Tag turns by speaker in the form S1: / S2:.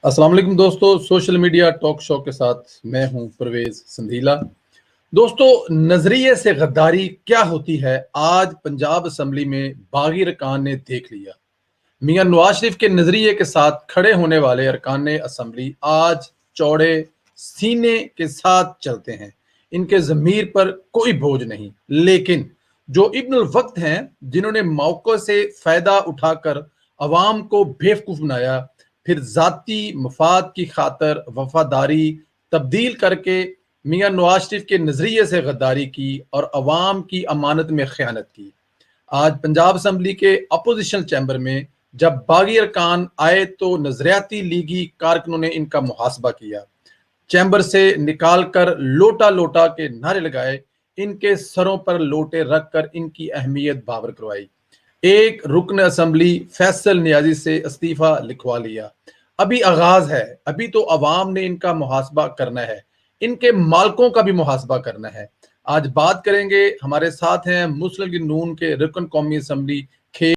S1: अस्सलाम वालेकुम दोस्तों, सोशल मीडिया टॉक शो के साथ मैं हूं परवेज संधीला। दोस्तों, नजरिए से गद्दारी क्या होती है आज पंजाब असेंबली में बागी अरकान ने देख लिया। मियां नवाज शरीफ के नजरिए के साथ खड़े होने वाले अरकान असेंबली आज चौड़े सीने के साथ चलते हैं। इनके जमीर पर कोई बोझ नहीं, लेकिन जो इब्नुल वक्त हैं, जिन्होंने मौके से फायदा उठाकर अवाम को बेवकूफ बनाया, फिर जाती मफाद की खातर वफादारी तब्दील करके मियां नवाज शरीफ के नजरिए से गद्दारी की और अवाम की अमानत में खयानत की। आज पंजाब असेंबली के अपोजिशन चैम्बर में जब बागी अरकान आए तो नजरियाती लीगी कारकुनों ने इनका मुहासबा किया, चैम्बर से निकालकर लोटा लोटा के नारे लगाए, इनके सरों पर लोटे रखकर इनकी अहमियत बावर करवाई। एक रुकन असेंबली फैसल नियाजी से इस्तीफा लिखवा लिया। अभी आगाज है, अभी तो अवाम ने इनका मुहासबा करना है, इनके मालकों का भी मुहासबा करना है। आज बात करेंगे, हमारे साथ हैं मुस्लिम लीग नून के रुकन कौमी असेंबली